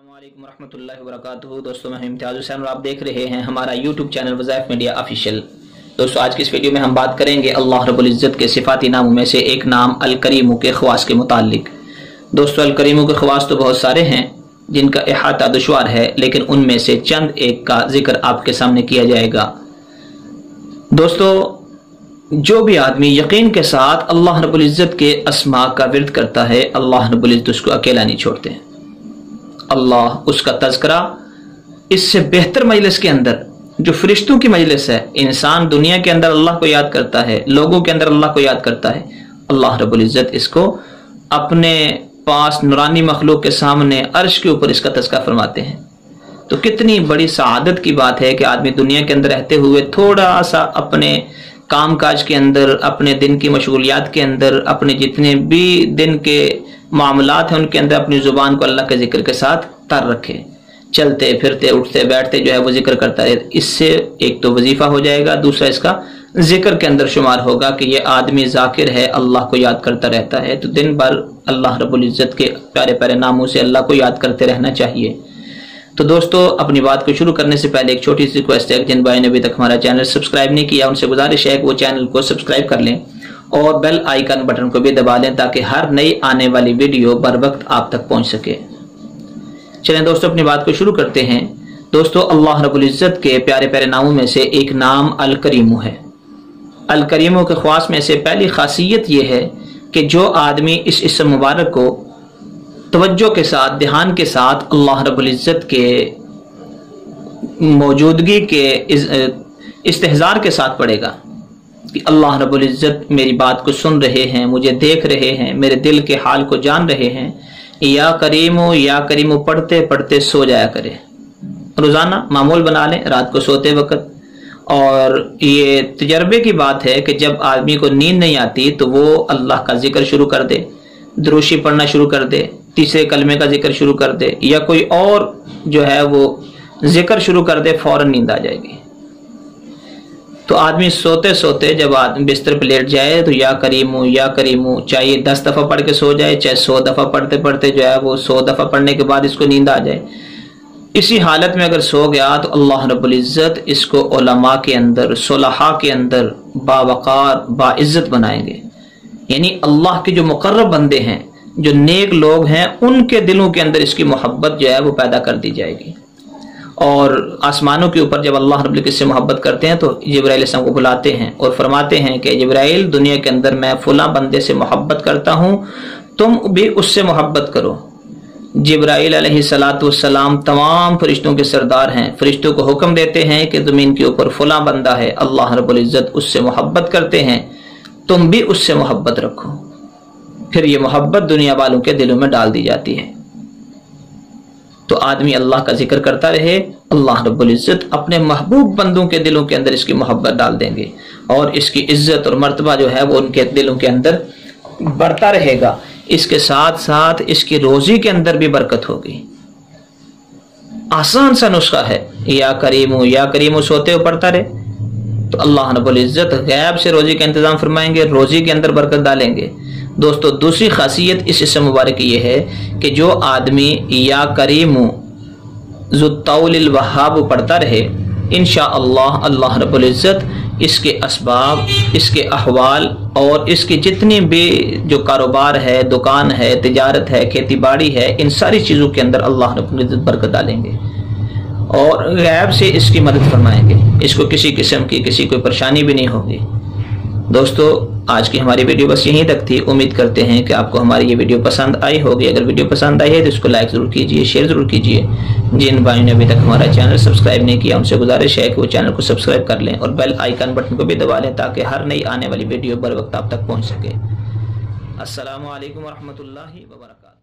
अस्सलामु अलैकुम वरहमतुल्लाहि वबरकातुहू। दोस्तों मैं इम्तियाज़ हुसैन और आप देख रहे हैं हमारा यूट्यूब चैनल वज़ाइफ मीडिया ऑफिशियल। दोस्तों आज की इस वीडियो में हम बात करेंगे अल्लाह रब्बुल इज़्ज़त के सिफ़ाती नामों में से एक नाम अल करीम के ख़वास के मुतालिक। दोस्तों अल करीम के ख़वास तो बहुत सारे हैं जिनका इहाता दुश्वार है, लेकिन उनमें से चंद एक का जिक्र आपके सामने किया जाएगा। दोस्तों जो भी आदमी यकीन के साथ अल्लाह रब्बुल इज़्ज़त के अस्मा का विर्द करता है, अल्लाह रब्बुल इज़्ज़त उसको अकेला नहीं छोड़ते। अल्लाह उसका तज़किरा इससे बेहतर मजलिस के अंदर जो फरिश्तों की मजलिस है, इंसान दुनिया के अंदर अल्लाह को याद करता है, लोगों के अंदर अल्लाह को याद करता है, अल्लाह रब्बुल इज़्ज़त इसको अपने पास नूरानी मखलूक के सामने अर्श के ऊपर इसका तज़किरा फरमाते हैं। तो कितनी बड़ी सआदत की बात है कि आदमी दुनिया के अंदर रहते हुए थोड़ा सा अपने काम काज के अंदर, अपने दिन की मशगूलियात के अंदर, अपने जितने भी दिन के मामलात हैं उनके अंदर अपनी ज़ुबान को अल्लाह के जिक्र के साथ तर रखे, चलते फिरते उठते बैठते जो है वो जिक्र करता है। इससे एक तो वजीफा हो जाएगा, दूसरा इसका जिक्र के अंदर शुमार होगा कि ये आदमी जाकिर है, अल्लाह को याद करता रहता है। तो दिन भर अल्लाह रब्बुल इज़्ज़त के प्यारे प्यारे नामों से अल्लाह को याद करते रहना चाहिए। तो दोस्तों अपनी बात को शुरू करने से पहले एक छोटी सी रिक्वेस्ट है, जिन भाई ने अभी तक हमारा चैनल सब्सक्राइब नहीं किया उनसे गुजारिश है कि वो चैनल को सब्सक्राइब कर लें और बेल आइकन बटन को भी दबा लें ताकि हर नई आने वाली वीडियो बर वक्त आप तक पहुंच सके। चलें दोस्तों अपनी बात को शुरू करते हैं। दोस्तों अल्लाह रब्बुल इज़्ज़त के प्यारे प्यारे नामों में से एक नाम अल करीम है। अल करीम के ख्वास में से पहली खासियत यह है कि जो आदमी इस इस्म मुबारक को तवज्जो के साथ, ध्यान के साथ अल्लाह रब्बुल इज़्ज़त के मौजूदगी के इस्तेहज़ार के साथ पढ़ेगा कि अल्लाह रब्बुल इज़्ज़त मेरी बात को सुन रहे हैं, मुझे देख रहे हैं, मेरे दिल के हाल को जान रहे हैं, या करीमो पढ़ते पढ़ते सो जाया करे। रोज़ाना मामूल बना लें रात को सोते वक्त। और ये तजर्बे की बात है कि जब आदमी को नींद नहीं आती तो वो अल्लाह का जिक्र शुरू कर दे, दुरूशी पढ़ना शुरू कर दे, तीसरे कलमे का जिक्र शुरू कर दे, या कोई और जो है वो जिक्र शुरू कर दे, फौरन नींद आ जाएगी। तो आदमी सोते सोते जब आदमी बिस्तर पर लेट जाए तो या करीमू चाहे 10 दफ़ा पढ़ के सो जाए, चाहे 100 दफ़ा पढ़ते पढ़ते जो है वो 100 दफ़ा पढ़ने के बाद इसको नींद आ जाए। इसी हालत में अगर सो गया तो अल्लाह रब्बुल इज़्ज़त इसको उलमा के अंदर, सुलहा के अंदर बावकार बाइज़्ज़त बनाएंगे। यानी अल्लाह के जो मुकर्रब बंदे हैं, जो नेक लोग हैं, उनके दिलों के अंदर इसकी मोहब्बत जो है वो पैदा कर दी जाएगी। और आसमानों के ऊपर जब अल्लाह रब्बुल इज़्ज़त से मोहब्बत करते हैं तो जिब्राइल अलैहिस्सलाम को बुलाते हैं और फरमाते हैं कि जिब्राइल दुनिया के अंदर मैं फुला बंदे से मोहब्बत करता हूँ, तुम भी उससे मोहब्बत करो। जिब्राइल अलैहिस्सलाम तमाम फरिश्तों के सरदार हैं, फरिश्तों को हुक्म देते हैं कि ज़मीन के ऊपर फुला बंदा है, अल्लाह रब्बुल इज़्ज़त उससे मोहब्बत करते हैं, तुम भी उससे मोहब्बत रखो। फिर ये मोहब्बत दुनिया वालों के दिलों में डाल दी जाती है। तो आदमी अल्लाह का जिक्र करता रहे, अल्लाह रब्बुल इज़्ज़त अपने महबूब बंदों के दिलों के अंदर इसकी मोहब्बत डाल देंगे और इसकी इज्जत और मर्तबा जो है वो उनके दिलों के अंदर बढ़ता रहेगा। इसके साथ साथ इसकी रोजी के अंदर भी बरकत होगी। आसान सा नुस्खा है, या करीमो सोते हो पढ़ता रहे तो अल्लाह रब्बुल इज़्ज़त गैब से रोजी का इंतजाम फरमाएंगे, रोजी के अंदर बरकत डालेंगे। दोस्तों दूसरी खासियत इस इस्म मुबारक ये है कि जो आदमी या करीमु ज़ुत्तौलिल वहाब पढ़ता रहे, इंशाअल्लाह अल्लाह रब्बुल इज़्ज़त इसके असबाब, इसके अहवाल और इसकी जितनी भी जो कारोबार है, दुकान है, तिजारत है, खेती बाड़ी है, इन सारी चीज़ों के अंदर अल्लाह रब्बुल इज़्ज़त बरकत डालेंगे और गैब से इसकी मदद फरमाएंगे। इसको किसी किस्म की किसी कोई परेशानी भी नहीं होगी। दोस्तों आज की हमारी वीडियो बस यहीं तक थी। उम्मीद करते हैं कि आपको हमारी ये वीडियो पसंद आई होगी। अगर वीडियो पसंद आई है तो इसको लाइक ज़रूर कीजिए, शेयर ज़रूर कीजिए। जिन भाइयों ने अभी तक हमारा चैनल सब्सक्राइब नहीं किया उनसे गुजारिश है कि वो चैनल को सब्सक्राइब कर लें और बेल आइकन बटन को भी दबा लें ताकि हर नई आने वाली वीडियो बर वक्त आप तक पहुँच सके। अस्सलामु अलैकुम वरहमतुल्लाहि वबरकातुहू।